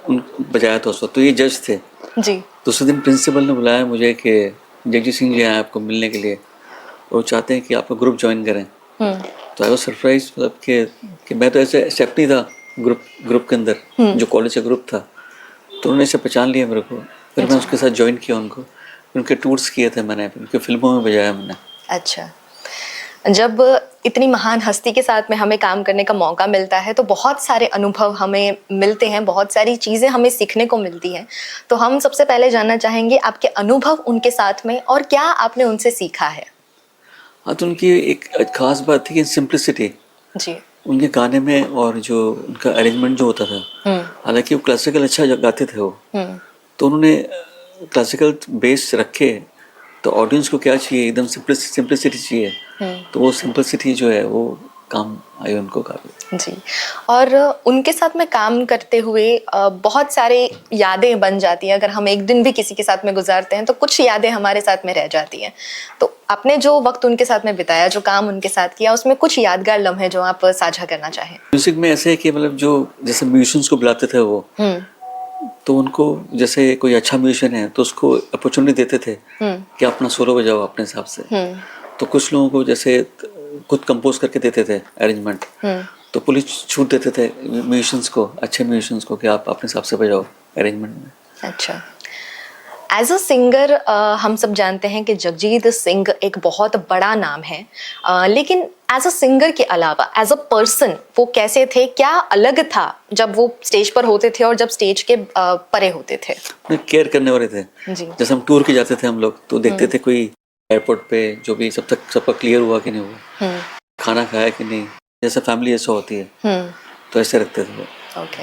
उन बजाया था उस वक्त, तो ये जज थे जी। दूसरे दिन प्रिंसिपल ने बुलाया मुझे कि जगजीत सिंह जी आए आपको मिलने के लिए, और चाहते हैं कि आपका ग्रुप ज्वाइन करें। तो आई वाज सरप्राइज, मतलब कि मैं तो ऐसे एक्सेप्ट नहीं था ग्रुप के अंदर, जो कॉलेज का ग्रुप था, तो उन्होंने इसे पहचान लिया मेरे को, फिर मैं उसके साथ ज्वाइन किया उनको, उनके टूर्स किए थे मैंने, उनके फिल्मों में बजाया मैंने। अच्छा, जब इतनी महान हस्ती के साथ में हमें काम करने का मौका मिलता है तो बहुत सारे अनुभव हमें मिलते हैं, बहुत सारी चीज़ें हमें सीखने को मिलती हैं। तो हम सबसे पहले जानना चाहेंगे आपके अनुभव उनके साथ में और क्या आपने उनसे सीखा है। हाँ, तो उनकी एक खास बात थी कि सिंप्लिसिटी जी, उनके गाने में, और जो उनका अरेंजमेंट जो होता था, हालांकि वो क्लासिकल अच्छा गाते थे वो, तो उन्होंने क्लासिकल बेस रखे, तो ऑडियंस को क्या चाहिए, एकदम सिंप्लिसिटी चाहिए, तो वो सिंप्लिसिटी जो है वो काम आई उनको काफी। जी, और उनके साथ में काम करते हुए बहुत सारे यादें बन जाती हैं। अगर हम एक दिन भी किसी के साथ में गुजारते हैं तो कुछ यादें हमारे साथ में रह जाती हैं। तो आपने जो वक्त उनके साथ में बिताया, जो काम उनके साथ किया, उसमें कुछ यादगार लम्हे जो आप साझा करना चाहें। म्यूजिक में ऐसे है कि मतलब जो जैसे म्यूजिशियंस को बुलाते थे वो, तो उनको जैसे कोई अच्छा म्यूजिशियन है तो उसको अपॉर्चुनिटी देते थे कि अपना सोलो बजाओ अपने हिसाब से। तो कुछ लोगों को जैसे खुद कंपोज करके देते थे अरेंजमेंट, तो पुलिस छूट देते थे म्यूजिशियंस को, अच्छे म्यूजिशियंस को, कि आप अपने हिसाब से बजाओ अरेंजमेंट में। अच्छा, एज अ सिंगर हम सब जानते हैं कि जगजीत सिंह एक बहुत बड़ा नाम है, लेकिन एज अ सिंगर के अलावा एज अ पर्सन वो कैसे थे, क्या अलग था जब वो स्टेज पर होते थे और जब स्टेज के परे होते थे? केयर करने वाले थे जी। जैसे हम टूर के जाते थे हम लोग, तो देखते थे कोई एयरपोर्ट पे जो भी सबका क्लियर हुआ कि नहीं हुआ, खाना खाया कि नहीं, जैसे फैमिली ऐसा होती है, तो ऐसे रखते थे वो। ओके,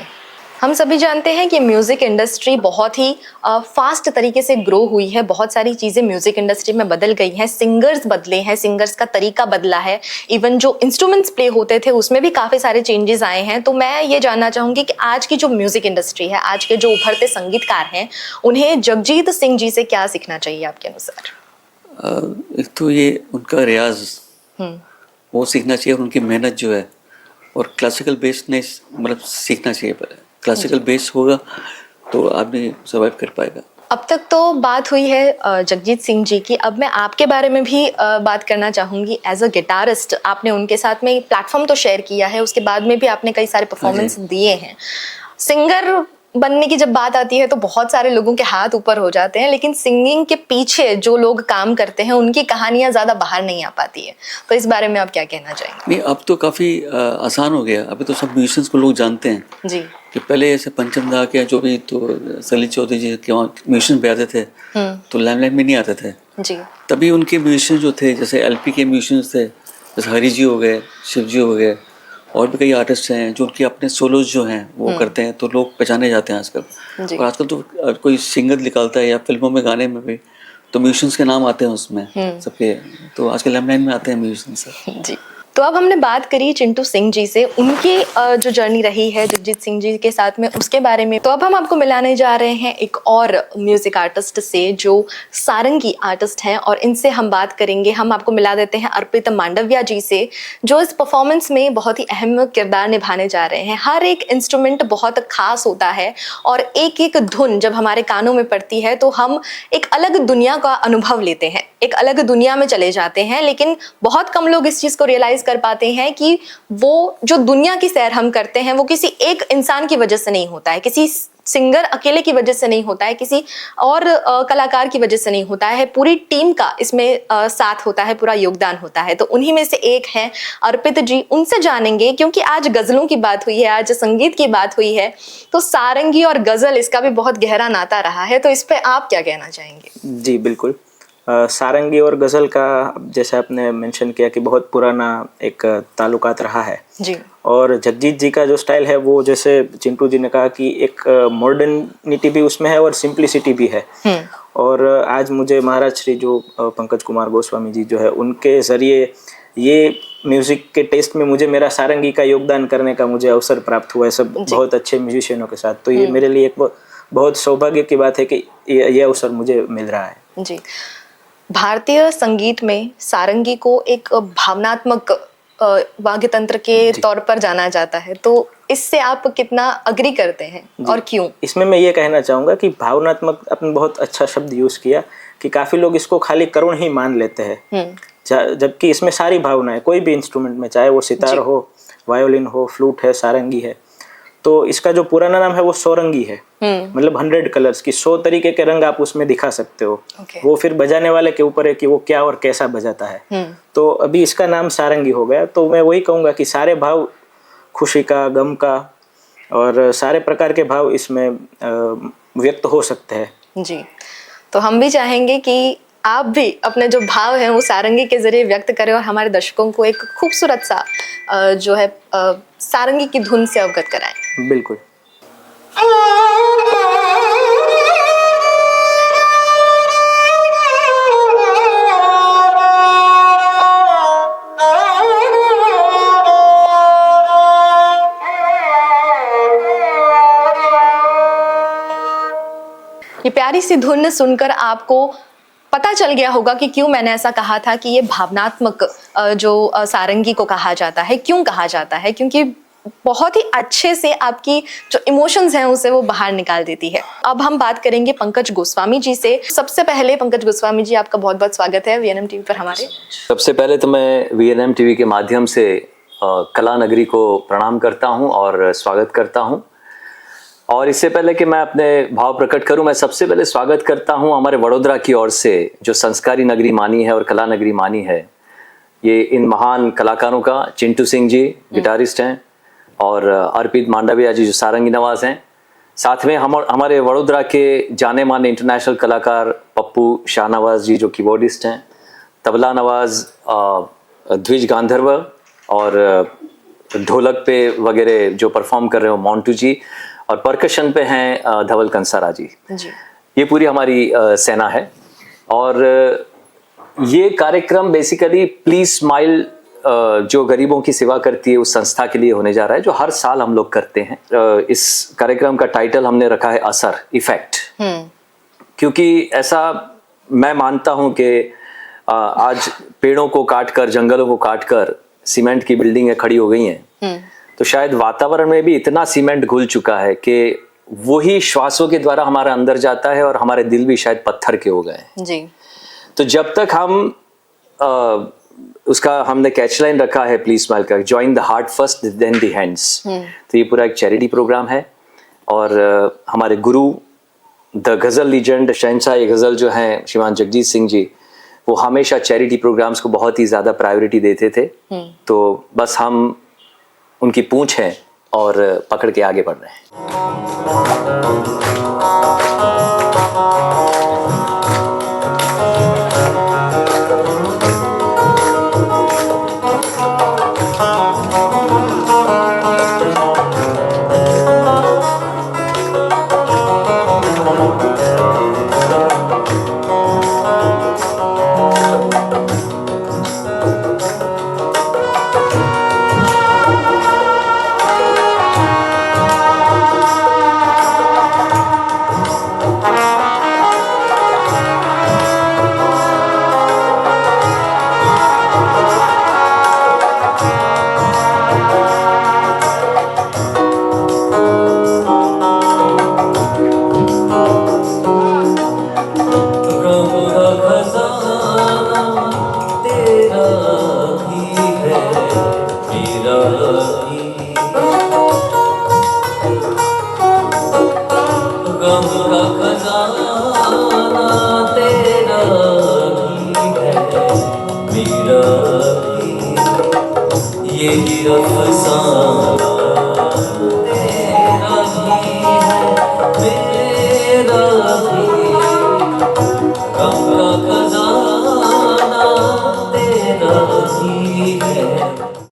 हम सभी जानते हैं कि म्यूज़िक इंडस्ट्री बहुत ही फास्ट तरीके से ग्रो हुई है, बहुत सारी चीज़ें म्यूज़िक इंडस्ट्री में बदल गई हैं, सिंगर्स बदले हैं, सिंगर्स का तरीका बदला है, इवन जो इंस्ट्रूमेंट्स प्ले होते थे उसमें भी काफ़ी सारे चेंजेस आए हैं। तो मैं ये जानना चाहूँगी कि आज की जो म्यूज़िक इंडस्ट्री है, आज के जो उभरते संगीतकार हैं, उन्हें जगजीत सिंह जी से क्या सीखना चाहिए आपके अनुसार? एक तो ये उनका रियाज वो सीखना चाहिए, और उनकी मेहनत जो है, और क्लासिकल बेस ने मतलब सीखना चाहिए। पहले क्लासिकल बेस होगा तो आदमी सर्वाइव कर पाएगा। अब तक तो बात हुई है जगजीत सिंह जी की, अब मैं आपके बारे में भी बात करना चाहूँगी। एज अ गिटारिस्ट आपने उनके साथ में प्लेटफॉर्म तो शेयर किया है, उसके बाद में भी आपने कई सारे परफॉर्मेंस दिए हैं। सिंगर बनने की जब बात आती है तो बहुत सारे लोगों के हाथ ऊपर हो जाते हैं, लेकिन सिंगिंग के पीछे जो लोग काम करते हैं उनकी कहानियां ज़्यादा बाहर नहीं आ पाती है, तो इस बारे में आप क्या कहना चाहेंगे? नहीं, अब तो काफ़ी आसान हो गया, अभी तो सब म्यूजिशियंस को लोग जानते हैं जी, कि पहले ऐसे पंचम दा के जो भी, तो सलील चौधरी जी के वहाँ म्यूजिशियन पे आते थे तो लाइमलाइट में नहीं आते थे जी, तभी उनके म्यूजिशियन जो थे, जैसे एलपी के म्यूजिशियंस थे, जैसे हरी जी हो गए, शिव जी हो गए, और भी कई आर्टिस्ट हैं जो उनके अपने सोलोज जो हैं वो करते हैं, तो लोग पहचाने जाते हैं आजकल। और आजकल तो कोई सिंगर निकालता है या फिल्मों में गाने में भी तो म्यूजिशियंस के नाम आते हैं उसमें सबके, तो आजकल लाइमलाइट में आते हैं म्यूजिशियंस जी। तो अब हमने बात करी चिंटू सिंह जी से, उनकी जो जर्नी रही है जगजीत सिंह जी के साथ में, उसके बारे में। तो अब हम आपको मिलाने जा रहे हैं एक और म्यूजिक आर्टिस्ट से जो सारंगी आर्टिस्ट हैं, और इनसे हम बात करेंगे। हम आपको मिला देते हैं अर्पित मांडविया जी से, जो इस परफॉर्मेंस में बहुत ही अहम किरदार निभाने जा रहे हैं। हर एक इंस्ट्रूमेंट बहुत खास होता है, और एक एक धुन जब हमारे कानों में पड़ती है तो हम एक अलग दुनिया का अनुभव लेते हैं, एक अलग दुनिया में चले जाते हैं। लेकिन बहुत कम लोग इस चीज़ को रियलाइज रियलाइज कर पाते हैं कि वो जो दुनिया की सैर हम करते हैं वो किसी एक इंसान की वजह से नहीं होता है, किसी सिंगर अकेले की वजह से नहीं होता है, किसी और कलाकार की वजह से नहीं होता है, पूरी टीम का इसमें साथ होता है, पूरा योगदान होता है। तो उन्हीं में से एक हैं अर्पित जी, उनसे जानेंगे क्योंकि आज गजलों की बात हुई है, आज संगीत की बात हुई है, तो सारंगी और गजल इसका भी बहुत गहरा नाता रहा है, तो इस पे आप क्या कहना चाहेंगे? जी बिल्कुल, सारंगी और गज़ल का जैसे आपने मेंशन किया कि बहुत पुराना एक ताल्लुकात रहा है जी। और जगजीत जी का जो स्टाइल है वो जैसे चिंटू जी ने कहा कि एक मॉडर्निटी भी उसमें है और सिंप्लिसिटी भी है। और आज मुझे महाराज श्री जो पंकज कुमार गोस्वामी जी जो है उनके ज़रिए ये म्यूज़िक के टेस्ट में मुझे मेरा सारंगी का योगदान करने का मुझे अवसर प्राप्त हुआ है, सब बहुत अच्छे म्यूजिशियनों के साथ। तो ये मेरे लिए एक बहुत सौभाग्य की बात है कि ये अवसर मुझे मिल रहा है। जी, भारतीय संगीत में सारंगी को एक भावनात्मक वाद्य तंत्र के तौर पर जाना जाता है, तो इससे आप कितना अग्री करते हैं और क्यों? इसमें मैं ये कहना चाहूँगा कि भावनात्मक, आपने बहुत अच्छा शब्द यूज़ किया कि काफ़ी लोग इसको खाली करुण ही मान लेते हैं, जबकि इसमें सारी भावनाएं, कोई भी इंस्ट्रूमेंट में, चाहे वो सितार हो, वायोलिन हो, फ्लूट है, सारंगी है। तो इसका जो पुराना नाम है वो सौरंगी है, मतलब 100 कलर्स की 100 तरीके के रंग आप उसमें दिखा सकते हो। वो फिर बजाने वाले के ऊपर है कि वो क्या और कैसा बजाता है। तो अभी इसका नाम सारंगी हो गया। तो मैं वही कहूँगा कि सारे भाव, खुशी का, गम का और सारे प्रकार के भाव इसमें व्यक्त हो सकते हैं। जी, तो हम भी चाहेंगे कि आप भी अपने जो भाव हैं वो सारंगी के जरिए व्यक्त करें और हमारे दर्शकों को एक खूबसूरत सा जो है सारंगी की धुन से अवगत कराएं। बिल्कुल। ये प्यारी सी धुन सुनकर आपको पता चल गया होगा कि क्यों मैंने ऐसा कहा था कि ये भावनात्मक जो सारंगी को कहा जाता है। क्यों कहा जाता है? क्योंकि बहुत ही अच्छे से आपकी जो इमोशंस हैं उसे वो बाहर निकाल देती है। अब हम बात करेंगे पंकज गोस्वामी जी से। सबसे पहले पंकज गोस्वामी जी, आपका बहुत बहुत स्वागत है VNM टीवी पर हमारे। सबसे पहले तो मैं VNM टीवी के माध्यम से कला नगरी को प्रणाम करता हूँ और स्वागत करता हूँ। और इससे पहले कि मैं अपने भाव प्रकट करूं, मैं सबसे पहले स्वागत करता हूं हमारे वडोदरा की ओर से, जो संस्कारी नगरी मानी है और कला नगरी मानी है। ये इन महान कलाकारों का, चिंटू सिंह जी गिटारिस्ट हैं और अर्पित मांडविया जी जो सारंगी नवाज हैं। साथ में हमारे वडोदरा के जाने माने इंटरनेशनल कलाकार पप्पू शाहनवाज जी जो कीबोर्डिस्ट हैं, तबला नवाज द्विज गांधर्व और ढोलक पे वगैरह जो परफॉर्म कर रहे हो मोंटू जी, और परकशन पे हैं धवल कंसारा जी। ये पूरी हमारी सेना है। और ये कार्यक्रम बेसिकली प्लीज स्माइल जो गरीबों की सेवा करती है उस संस्था के लिए होने जा रहा है, जो हर साल हम लोग करते हैं। इस कार्यक्रम का टाइटल हमने रखा है असर, इफेक्ट, क्योंकि ऐसा मैं मानता हूं कि आज पेड़ों को काटकर, जंगलों को काटकर सीमेंट की बिल्डिंगें खड़ी हो गई हैं, तो शायद वातावरण में भी इतना सीमेंट घुल चुका है कि वही श्वासों के द्वारा हमारे अंदर जाता है और हमारे दिल भी शायद पत्थर के हो गए जी। तो जब तक हम उसका हमने कैचलाइन रखा है प्लीज स्माइल का, join the heart first then the hands. तो ये पूरा एक चैरिटी प्रोग्राम है और हमारे गुरु द गजल लीजेंड शहंशाह गजल जो हैं श्रीमान जगजीत सिंह जी, वो हमेशा चैरिटी प्रोग्राम्स को बहुत ही ज्यादा प्रायोरिटी देते थे। तो बस हम उनकी पूंछ हैं और पकड़ के आगे बढ़ रहे हैं। गम का खजाना तेरा भी है मेरा भी, यही अफसाना